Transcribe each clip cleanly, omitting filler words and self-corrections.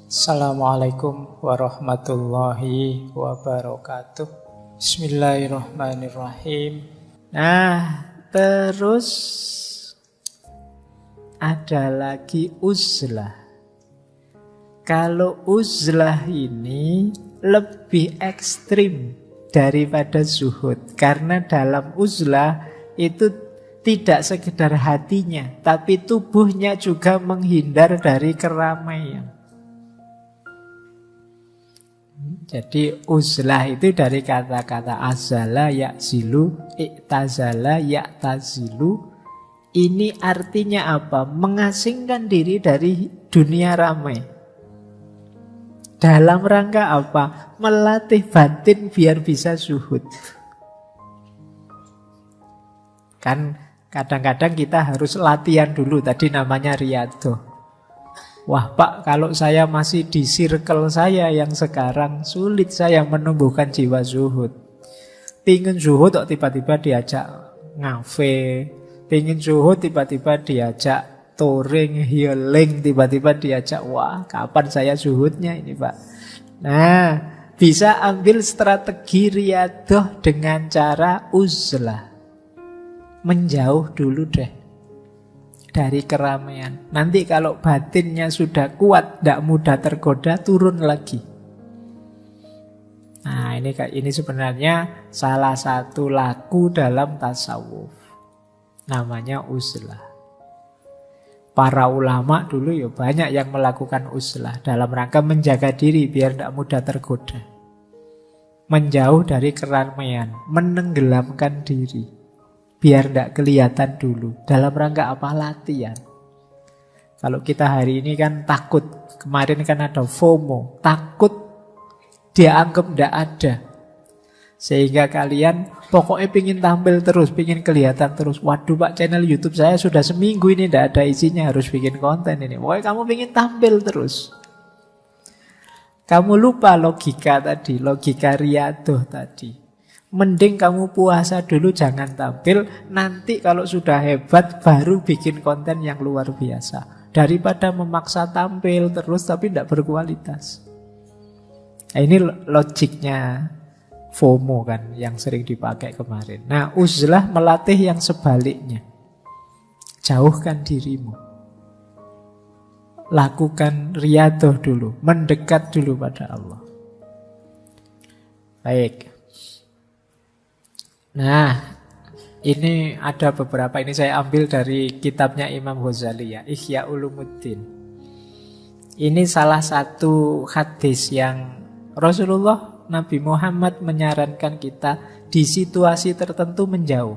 Assalamualaikum warahmatullahi wabarakatuh. Bismillahirrahmanirrahim. Nah, terus ada lagi uzlah. Kalau uzlah ini lebih ekstrim daripada zuhud. Karena dalam uzlah itu tidak sekedar hatinya, tapi tubuhnya juga menghindar dari keramaian. Jadi uzlah itu dari kata-kata azala ya'zilu, i'tazala ya'tazilu. Ini artinya apa? Mengasingkan diri dari dunia ramai. Dalam rangka apa? Melatih batin biar bisa zuhud. Kan kadang-kadang kita harus latihan dulu. Tadi namanya riyadhah. Wah Pak, kalau saya masih di circle saya yang sekarang, sulit saya menumbuhkan jiwa zuhud. Pingin zuhud kok tiba-tiba diajak ngafe, pingin zuhud tiba-tiba diajak touring, healing, tiba-tiba diajak, wah kapan saya zuhudnya ini Pak. Nah, bisa ambil strategi riyadhah dengan cara uzlah. Menjauh dulu deh dari keramaian. Nanti kalau batinnya sudah kuat, tidak mudah tergoda, turun lagi. Nah, ini sebenarnya salah satu laku dalam tasawuf. Namanya uzlah. Para ulama dulu ya banyak yang melakukan uzlah dalam rangka menjaga diri biar tidak mudah tergoda. Menjauh dari keramaian, menenggelamkan diri. Biar tidak kelihatan dulu. Dalam rangka apa? Latihan. Kalau kita hari ini kan takut. Kemarin kan ada FOMO. Takut dianggap tidak ada. Sehingga kalian pokoknya pingin tampil terus, pingin kelihatan terus. Waduh Pak, channel YouTube saya sudah seminggu ini tidak ada isinya, harus bikin konten ini. Pokoknya kamu pingin tampil terus. Kamu lupa logika tadi, logika riyadhah tadi. Mending kamu puasa dulu, jangan tampil. Nanti kalau sudah hebat baru bikin konten yang luar biasa. Daripada memaksa tampil terus tapi tidak berkualitas. Nah, ini logiknya FOMO kan yang sering dipakai kemarin. Nah, uzlah melatih yang sebaliknya. Jauhkan dirimu. Lakukan riyadhah dulu. Mendekat dulu pada Allah. Baik. Nah, ini ada beberapa, ini saya ambil dari kitabnya Imam Ghazali ya, Ihya Ulumuddin. Ini salah satu hadis yang Rasulullah Nabi Muhammad menyarankan kita di situasi tertentu menjauh.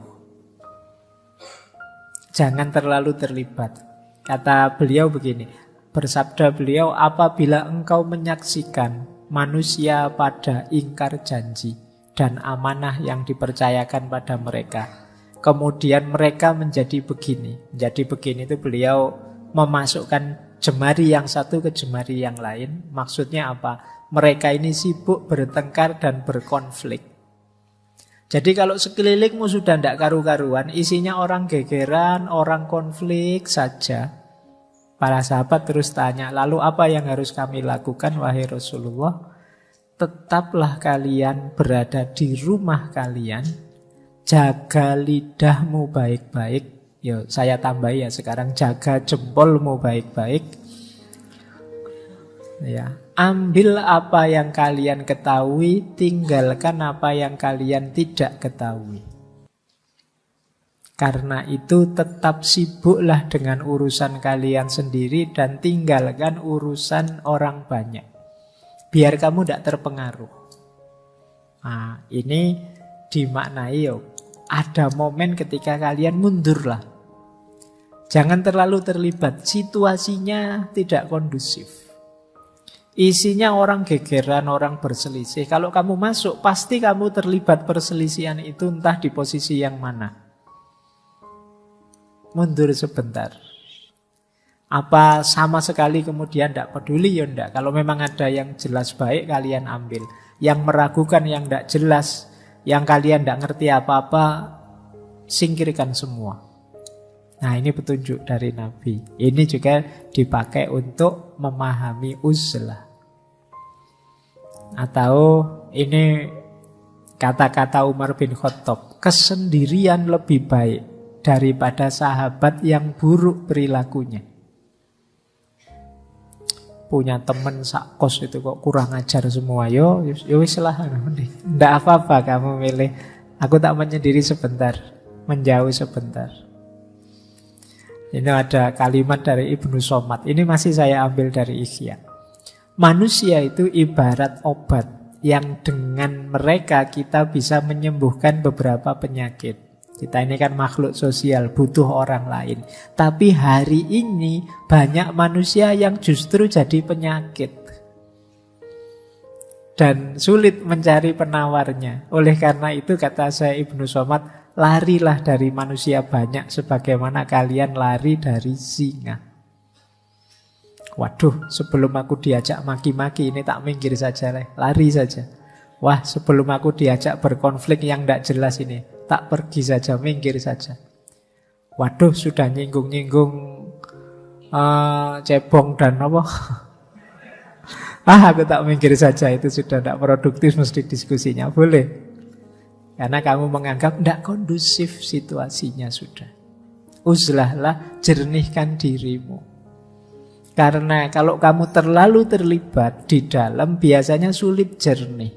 Jangan terlalu terlibat. Kata beliau begini, bersabda beliau, apabila engkau menyaksikan manusia pada ingkar janji dan amanah yang dipercayakan pada mereka, kemudian mereka menjadi begini. Menjadi begini itu beliau memasukkan jemari yang satu ke jemari yang lain. Maksudnya apa? Mereka ini sibuk bertengkar dan berkonflik. Jadi kalau sekelilingmu sudah tidak karu-karuan, isinya orang gegeran, orang konflik saja, para sahabat terus tanya, lalu apa yang harus kami lakukan wahai Rasulullah? Tetaplah kalian berada di rumah kalian, jaga lidahmu baik-baik. Yo, saya tambah ya sekarang, jaga jempolmu baik-baik. Ya, ambil apa yang kalian ketahui, tinggalkan apa yang kalian tidak ketahui. Karena itu tetap sibuklah dengan urusan kalian sendiri dan tinggalkan urusan orang banyak. Biar kamu tidak terpengaruh. Nah, ini dimaknai ada momen ketika kalian mundurlah. Jangan terlalu terlibat. Situasinya tidak kondusif. Isinya orang gegeran, orang berselisih. Kalau kamu masuk, pasti kamu terlibat perselisihan itu entah di posisi yang mana. Mundur sebentar. Apa sama sekali kemudian tidak peduli? Ya tidak. Kalau memang ada yang jelas baik, kalian ambil. Yang meragukan, yang tidak jelas, yang kalian tidak ngerti apa-apa, singkirkan semua. Nah, ini petunjuk dari Nabi. Ini juga dipakai untuk memahami uzlah. Atau ini kata-kata Umar bin Khattab, kesendirian lebih baik daripada sahabat yang buruk perilakunya. Punya temen sakos itu kok kurang ajar semua, yo wis lah, ndak apa-apa kamu milih. Aku tak menyendiri sebentar, menjauh sebentar. Ini ada kalimat dari Ibnu Somad. Ini masih saya ambil dari Ihya. Manusia itu ibarat obat yang dengan mereka kita bisa menyembuhkan beberapa penyakit. Kita ini kan makhluk sosial, butuh orang lain. Tapi hari ini banyak manusia yang justru jadi penyakit. Dan sulit mencari penawarnya. Oleh karena itu kata saya Ibnu Somad, larilah dari manusia banyak sebagaimana kalian lari dari singa. Waduh, sebelum aku diajak maki-maki ini tak minggir saja, lari saja. Wah, sebelum aku diajak berkonflik yang tidak jelas ini, tak pergi saja, minggir saja. Waduh, sudah nyinggung-nyinggung cebong dan apa? Aku tak minggir saja, itu sudah tidak produktif mesti diskusinya. Boleh. Karena kamu menganggap tidak kondusif situasinya sudah. Uzlahlah, jernihkan dirimu. Karena kalau kamu terlalu terlibat di dalam, biasanya sulit jernih.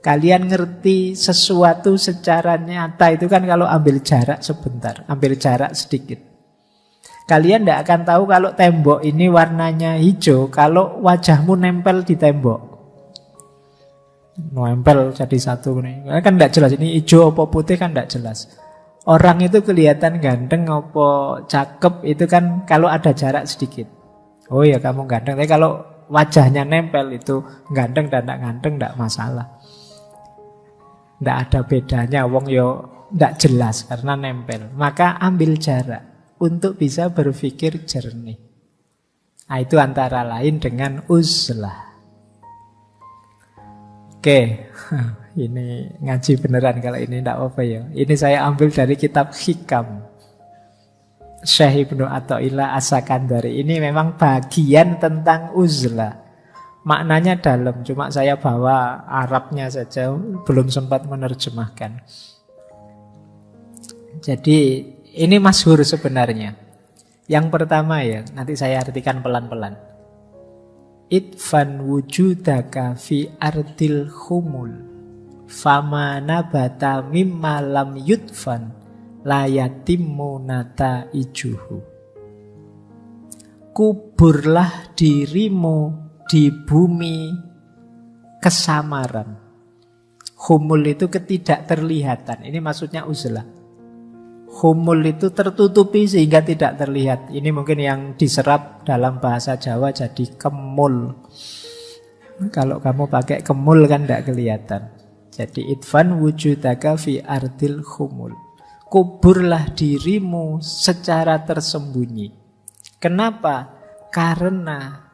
Kalian ngerti sesuatu secara nyata itu kan kalau ambil jarak sebentar, ambil jarak sedikit. Kalian tidak akan tahu kalau tembok ini warnanya hijau kalau wajahmu nempel di tembok. Nempel jadi satu nih. Kan tidak jelas ini hijau apa putih kan tidak jelas. Orang itu kelihatan ganteng apa cakep itu kan kalau ada jarak sedikit. Oh ya kamu ganteng. Tapi kalau wajahnya nempel itu ganteng dan tidak ganteng tidak masalah. Tidak ada bedanya. Wong yo tidak jelas karena nempel. Maka ambil jarak untuk bisa berpikir jernih. Nah, itu antara lain dengan uzlah. Oke, ini ngaji beneran kalau ini tidak apa ya. Ini saya ambil dari kitab Hikam Syekh Ibnu Athaillah As-Sakandari. Ini memang bagian tentang uzlah. Maknanya dalam, cuma saya bawa Arabnya saja, belum sempat menerjemahkan. Jadi ini masyhur sebenarnya. Yang pertama ya, nanti saya artikan pelan-pelan. Idfan wujudaka fi ardil khumul fama nabata mimma lam yudfan la yatimmu nata ijuhu. Kuburlah dirimu di bumi kesamaran. Khumul itu ketidakterlihatan. Ini maksudnya uzlah. Khumul itu tertutupi sehingga tidak terlihat. Ini mungkin yang diserap dalam bahasa Jawa jadi kemul. Kalau kamu pakai kemul kan tidak kelihatan. Jadi idfan wujudaka fi ardil khumul. Kuburlah dirimu secara tersembunyi. Kenapa? Karena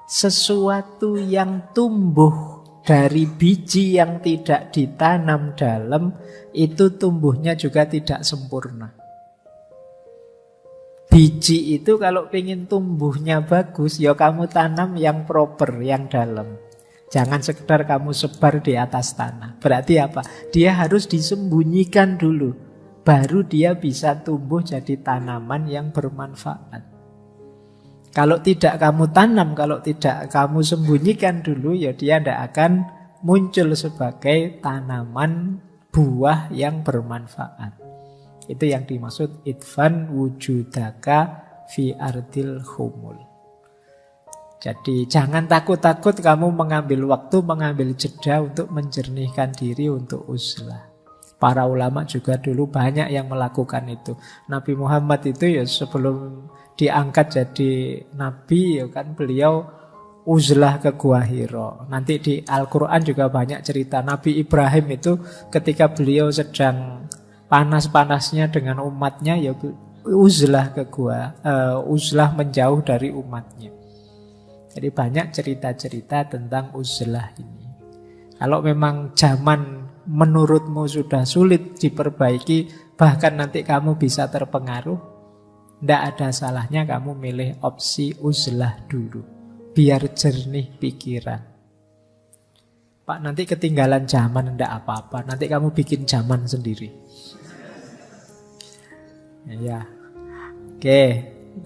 sesuatu yang tumbuh dari biji yang tidak ditanam dalam, itu tumbuhnya juga tidak sempurna. Biji itu kalau ingin tumbuhnya bagus, ya kamu tanam yang proper, yang dalam. Jangan sekedar kamu sebar di atas tanah. Berarti apa? Dia harus disembunyikan dulu, baru dia bisa tumbuh jadi tanaman yang bermanfaat. Kalau tidak kamu tanam, kalau tidak kamu sembunyikan dulu, ya dia tidak akan muncul sebagai tanaman buah yang bermanfaat. Itu yang dimaksud idfan wujudaka fi ardil khumul. Jadi jangan takut-takut kamu mengambil waktu, mengambil jeda untuk menjernihkan diri untuk uzlah. Para ulama juga dulu banyak yang melakukan itu. Nabi Muhammad itu ya sebelum diangkat jadi nabi ya kan beliau uzlah ke Gua Hira. Nanti di Al-Quran juga banyak cerita. Nabi Ibrahim itu ketika beliau sedang panas-panasnya dengan umatnya ya uzlah ke gua, uzlah menjauh dari umatnya. Jadi banyak cerita-cerita tentang uzlah ini. Kalau memang zaman menurutmu sudah sulit diperbaiki, bahkan nanti kamu bisa terpengaruh, Tidak ada salahnya kamu milih opsi uzlah dulu, biar jernih pikiran. Pak, nanti ketinggalan zaman, tidak apa-apa. Nanti kamu bikin zaman sendiri. Ya. Oke,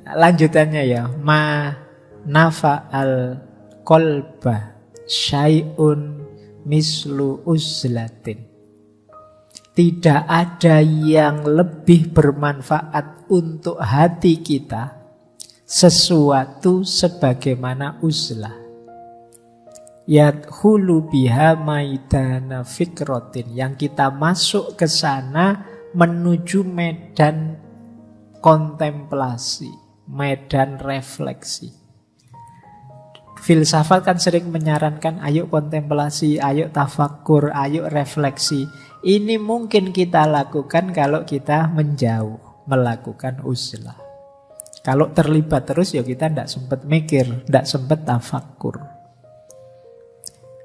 lanjutannya ya. Ma nafa'al qalba syai'un mislu uzlatin. Tidak ada yang lebih bermanfaat untuk hati kita sesuatu sebagaimana uzlah. Yadkhulu biha maidana fikrotin, yang kita masuk ke sana menuju medan kontemplasi, medan refleksi. Filsafat kan sering menyarankan ayo kontemplasi, ayo tafakur, ayo refleksi. Ini mungkin kita lakukan kalau kita menjauh melakukan uzlah. Kalau terlibat terus ya kita tidak sempat mikir, tidak sempat tafakur.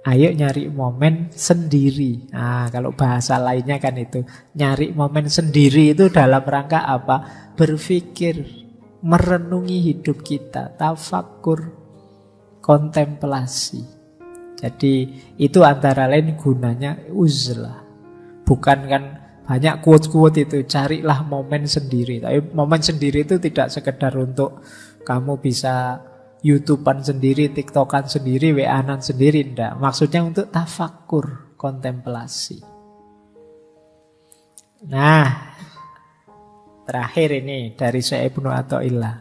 Ayo nyari momen sendiri. Nah, kalau bahasa lainnya kan itu. Nyari momen sendiri itu dalam rangka apa? Berpikir, merenungi hidup kita, tafakur, kontemplasi. Jadi itu antara lain gunanya uzlah. Bukan kan banyak quote-quote itu, carilah momen sendiri. Tapi momen sendiri itu tidak sekedar untuk kamu bisa YouTubean sendiri, TikTokan sendiri, WA-an sendiri, enggak. Maksudnya untuk tafakur, kontemplasi. Nah, terakhir ini dari Syekh Ibnu Athaillah.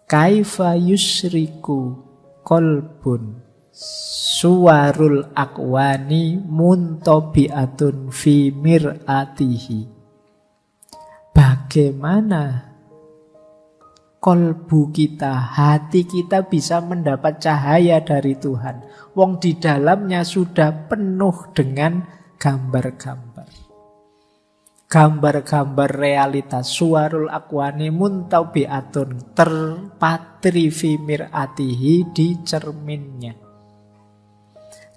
Kaifa yusriku qalbun suwarul akwani muntabi'atun fi mir'atihi. Bagaimana kolbu kita, hati kita bisa mendapat cahaya dari Tuhan. Wong di dalamnya sudah penuh dengan gambar-gambar. Gambar-gambar realitas. Suwarul akwani muntabi'atun, terpatri fi mir'atihi, di cerminnya.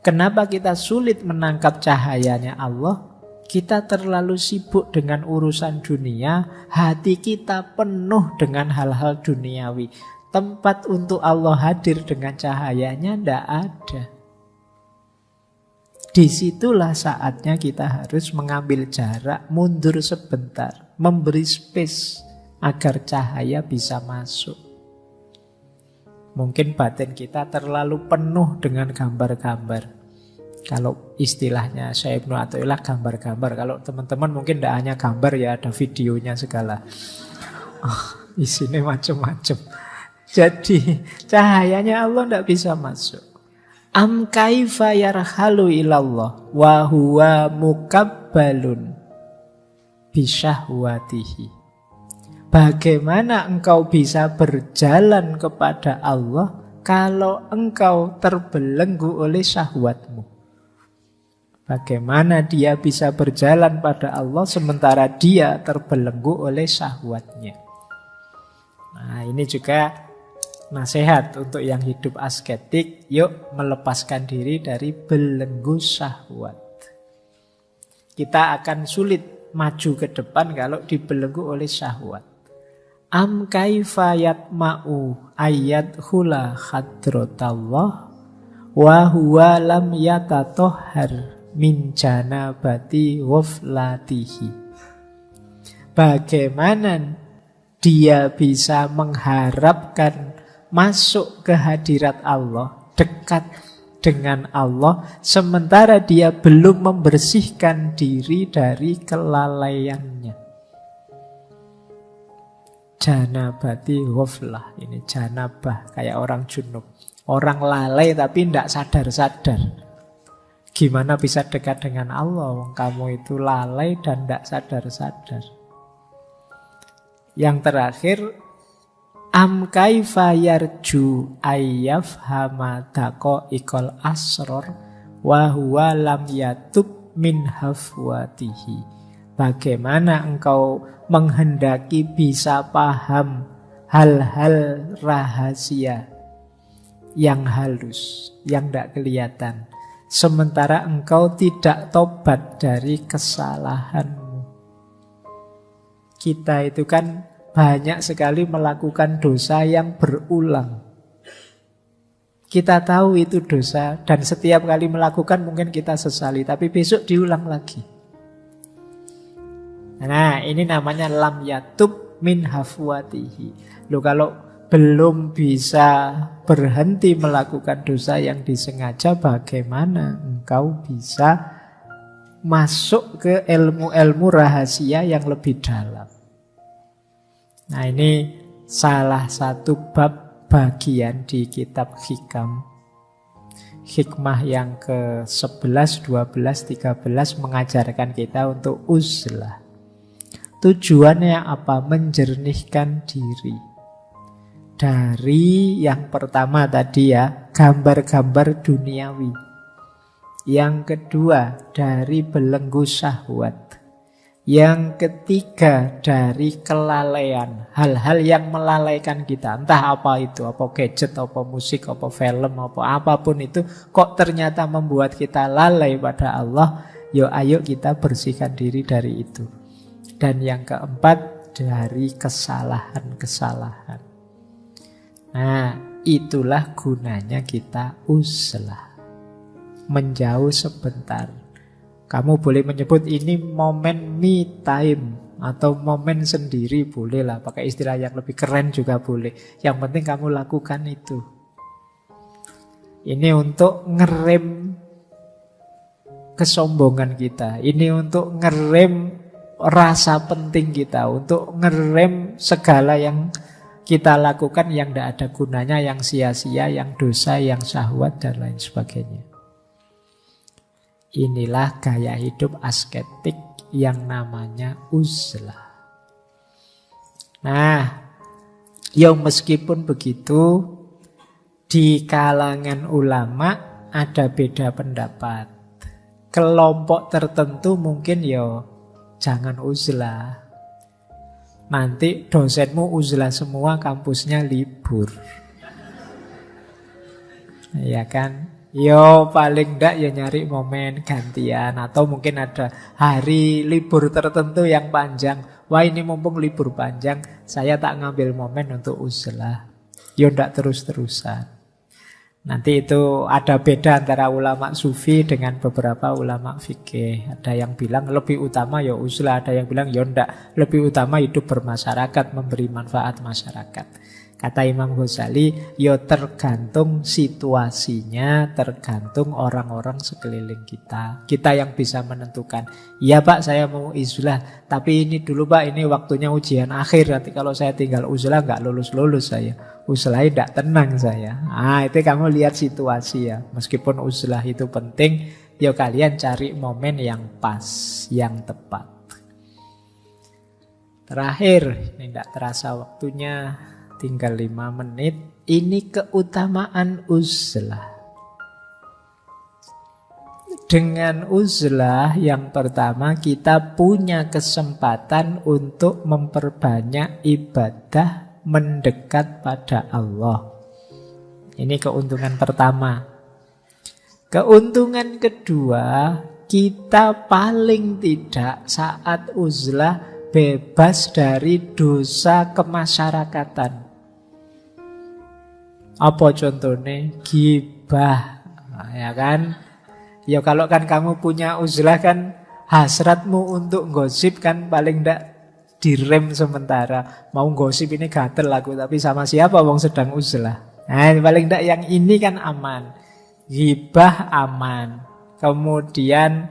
Kenapa kita sulit menangkap cahayanya Allah? Kita terlalu sibuk dengan urusan dunia, hati kita penuh dengan hal-hal duniawi. Tempat untuk Allah hadir dengan cahayanya tidak ada. Disitulah saatnya kita harus mengambil jarak, mundur sebentar, memberi space agar cahaya bisa masuk. Mungkin batin kita terlalu penuh dengan gambar-gambar. Kalau istilahnya Syekh Ibnu Athaillah gambar-gambar. Kalau teman-teman mungkin tidak hanya gambar ya, ada videonya segala. Isinya macam-macam. Jadi cahayanya Allah tidak bisa masuk. Am kaifa yarhalu ilallah wa huwa mukabbalun bisyahwatihi. Bagaimana engkau bisa berjalan kepada Allah kalau engkau terbelenggu oleh syahwatmu? Bagaimana dia bisa berjalan pada Allah sementara dia terbelenggu oleh syahwatnya? Nah, ini juga nasihat untuk yang hidup asketik. Yuk melepaskan diri dari belenggu syahwat. Kita akan sulit maju ke depan kalau dibelenggu oleh syahwat. Am kaifa yatma'u ayyadkhula hadratallah wa huwa lam yatatohhar min janabati ghaflatihi. Bagaimana dia bisa mengharapkan masuk ke hadirat Allah, dekat dengan Allah, sementara dia belum membersihkan diri dari kelalaiannya. Janabati ghaflah, ini janabah, kayak orang junub. Orang lalai tapi tidak sadar-sadar. Gimana bisa dekat dengan Allah? Kamu itu lalai dan tidak sadar-sadar. Yang terakhir, am kaifa yarju ayyafhama daqaiqal asror wa huwa lam yatub min hafwatihi. Bagaimana engkau menghendaki bisa paham hal-hal rahasia yang halus, yang tidak kelihatan, sementara engkau tidak tobat dari kesalahanmu. Kita itu kan banyak sekali melakukan dosa yang berulang. Kita tahu itu dosa dan setiap kali melakukan mungkin kita sesali, tapi besok diulang lagi. Nah, ini namanya lam yatub min hafwatihi. Loh, kalau belum bisa berhenti melakukan dosa yang disengaja, bagaimana engkau bisa masuk ke ilmu-ilmu rahasia yang lebih dalam? Nah, ini salah satu bab bagian di kitab Hikam. Hikmah yang ke-11, 12, 13 mengajarkan kita untuk uzlah. Tujuannya apa? Menjernihkan diri. Dari yang pertama tadi ya, gambar-gambar duniawi. Yang kedua, dari belenggu syahwat. Yang ketiga, dari kelalaian. Hal-hal yang melalaikan kita. Entah apa itu, apa gadget, apa musik, apa film, apa apapun itu. Kok ternyata membuat kita lalai pada Allah. Yo, ayo kita bersihkan diri dari itu. Dan yang keempat, dari kesalahan-kesalahan. Nah, itulah gunanya kita uzlah. Menjauh sebentar. Kamu boleh menyebut ini momen me time atau momen sendiri, boleh lah. Pakai istilah yang lebih keren juga boleh. Yang penting kamu lakukan itu. Ini untuk ngerem kesombongan kita. Ini untuk ngerem rasa penting kita. Untuk ngerem segala yang kita lakukan yang tidak ada gunanya, yang sia-sia, yang dosa, yang syahwat, dan lain sebagainya. Inilah gaya hidup asketik yang namanya uzlah. Nah, ya meskipun begitu, di kalangan ulama ada beda pendapat. Kelompok tertentu mungkin ya jangan uzlah. Nanti dosenmu uzlah semua, kampusnya libur. Ya kan? Yo paling enggak ya nyari momen gantian. Atau mungkin ada hari libur tertentu yang panjang. Wah, ini mumpung libur panjang, saya tak ngambil momen untuk uzlah. Yo enggak terus-terusan. Nanti itu ada beda antara ulama sufi dengan beberapa ulama fikih. Ada yang bilang lebih utama ya uzlah, ada yang bilang ya enggak, lebih utama hidup bermasyarakat, memberi manfaat masyarakat. Kata Imam Ghazali, ya tergantung situasinya, tergantung orang-orang sekeliling kita. Kita yang bisa menentukan. Iya Pak, saya mau uzlah, tapi ini dulu Pak, ini waktunya ujian akhir. Nanti kalau saya tinggal uzlah nggak lulus-lulus saya. Uzlah tidak tenang saya. Itu kamu lihat situasi ya. Meskipun uzlah itu penting, ya kalian cari momen yang pas, yang tepat. Terakhir, ini tidak terasa waktunya. Tinggal 5 menit. Ini keutamaan uzlah. Dengan uzlah yang pertama kita punya kesempatan untuk memperbanyak ibadah mendekat pada Allah. Ini keuntungan pertama. Keuntungan kedua, kita paling tidak saat uzlah bebas dari dosa kemasyarakatan. Apa contohnya? Gibah, ya kan? Ya kalau kan kamu punya uzlah kan hasratmu untuk gosip kan paling tidak direm sementara. Mau gosip ini gatel aku, tapi sama siapa wong sedang uzlah. Nah paling tidak yang ini kan aman. Gibah aman. Kemudian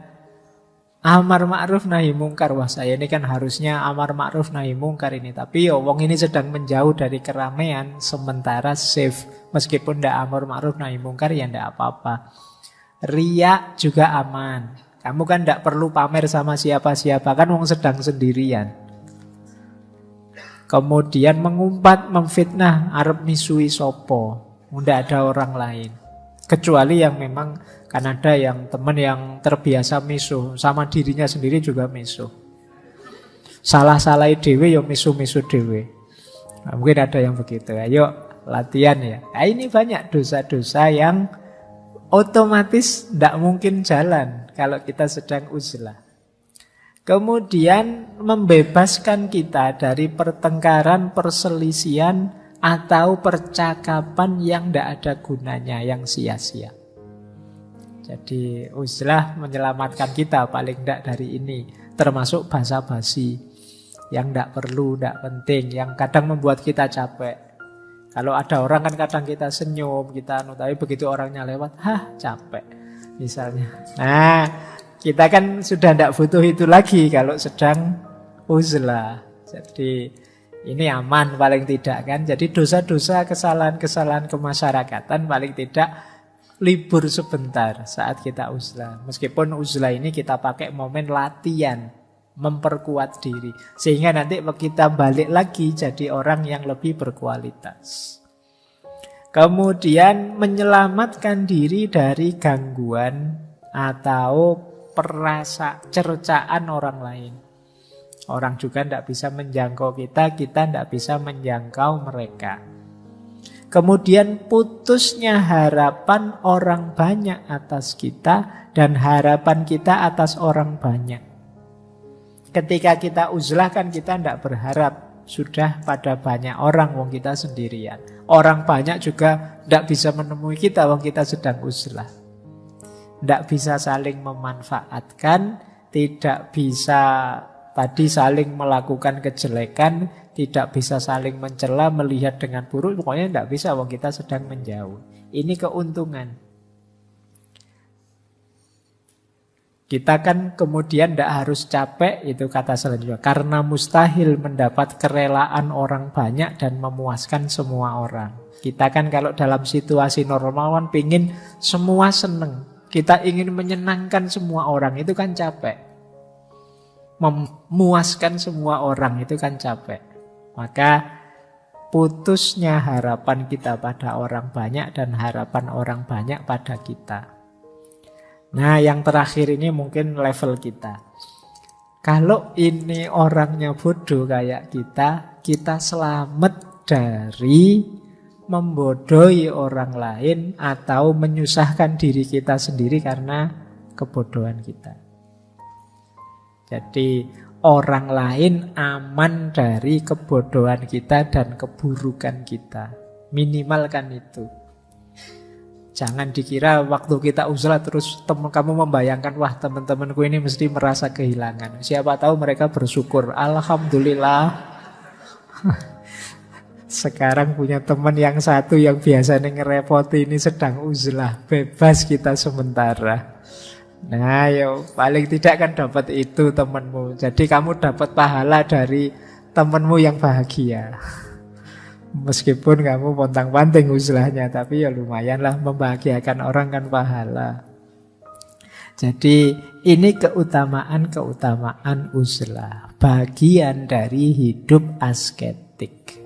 amar ma'ruf nahi mungkar. Wah saya ini kan harusnya amar ma'ruf nahi mungkar ini. Tapi ya wong ini sedang menjauh dari keramaian. Sementara safe. Meskipun tidak amar ma'ruf nahi mungkar ya tidak apa-apa. Riya juga aman. Kamu kan tidak perlu pamer sama siapa-siapa. Kan wong sedang sendirian. Kemudian mengumpat, memfitnah. Arep misui sopo. Tidak ada orang lain. Kecuali yang memang kan ada yang teman yang terbiasa misuh. Sama dirinya sendiri juga misuh. Salah-salahi dewe ya misuh-misuh dewe. Nah, mungkin ada yang begitu. Ayo latihan ya. Nah, ini banyak dosa-dosa yang otomatis tidak mungkin jalan kalau kita sedang uzlah. Kemudian membebaskan kita dari pertengkaran, perselisihan, atau percakapan yang tidak ada gunanya, yang sia-sia. Jadi uzlah menyelamatkan kita paling tidak dari ini. Termasuk basa-basi yang tidak perlu, tidak penting, yang kadang membuat kita capek. Kalau ada orang kan kadang kita senyum, tapi begitu orangnya lewat, capek misalnya. Nah, kita kan sudah tidak butuh itu lagi kalau sedang uzlah. Jadi ini aman paling tidak kan. Jadi dosa-dosa, kesalahan-kesalahan kemasyarakatan paling tidak libur sebentar saat kita uzlah. Meskipun uzlah ini kita pakai momen latihan, memperkuat diri. Sehingga nanti kita balik lagi jadi orang yang lebih berkualitas. Kemudian menyelamatkan diri dari gangguan atau cercaan orang lain. Orang juga tidak bisa menjangkau kita tidak bisa menjangkau mereka. Kemudian putusnya harapan orang banyak atas kita dan harapan kita atas orang banyak. Ketika kita uzlah kan kita tidak berharap sudah pada banyak orang, wong kita sendirian. Orang banyak juga tidak bisa menemui kita, wong kita sedang uzlah. Tidak bisa saling memanfaatkan, tidak bisa tadi saling melakukan kejelekan, tidak bisa saling mencela, melihat dengan buruk, pokoknya tidak bisa, wong kita sedang menjauh. Ini keuntungan. Kita kan kemudian tidak harus capek, itu kata selanjutnya, karena mustahil mendapat kerelaan orang banyak dan memuaskan semua orang. Kita kan kalau dalam situasi normal kan pingin semua seneng. Kita ingin menyenangkan semua orang, itu kan capek. Memuaskan semua orang, itu kan capek. Maka putusnya harapan kita pada orang banyak dan harapan orang banyak pada kita. Nah, yang terakhir ini mungkin level kita. Kalau ini orangnya bodoh kayak kita selamat dari membodohi orang lain atau menyusahkan diri kita sendiri karena kebodohan kita. Jadi orang lain aman dari kebodohan kita dan keburukan kita. Minimalkan itu. Jangan dikira waktu kita uzlah terus kamu membayangkan, wah teman-temanku ini mesti merasa kehilangan. Siapa tahu mereka bersyukur, alhamdulillah. Sekarang punya teman yang satu yang biasanya ngerepoti ini sedang uzlah, bebas kita sementara. Nah, paling tidak kan dapat itu temanmu. Jadi kamu dapat pahala dari temanmu yang bahagia. Meskipun kamu pontang-panting uzlahnya, tapi lumayanlah membahagiakan orang kan pahala. Jadi ini keutamaan uzlah, bagian dari hidup asketik.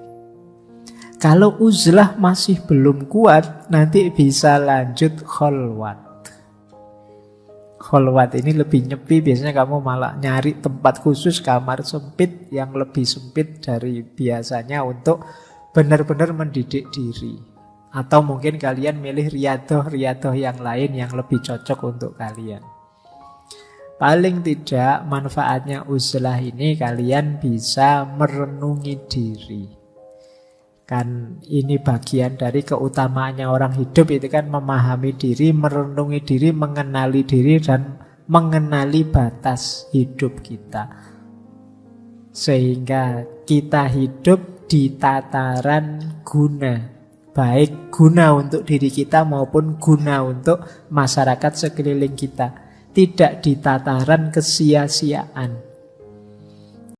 Kalau uzlah masih belum kuat, nanti bisa lanjut kholwat. Kholwat ini lebih nyepi, biasanya kamu malah nyari tempat khusus, kamar sempit yang lebih sempit dari biasanya untuk benar-benar mendidik diri. Atau mungkin kalian milih riyadoh yang lain yang lebih cocok untuk kalian. Paling tidak manfaatnya uzlah ini kalian bisa merenungi diri. Kan ini bagian dari keutamaannya orang hidup, itu kan memahami diri, merenungi diri, mengenali diri, dan mengenali batas hidup kita. Sehingga kita hidup di tataran guna, baik guna untuk diri kita maupun guna untuk masyarakat sekeliling kita. Tidak di tataran kesia-siaan.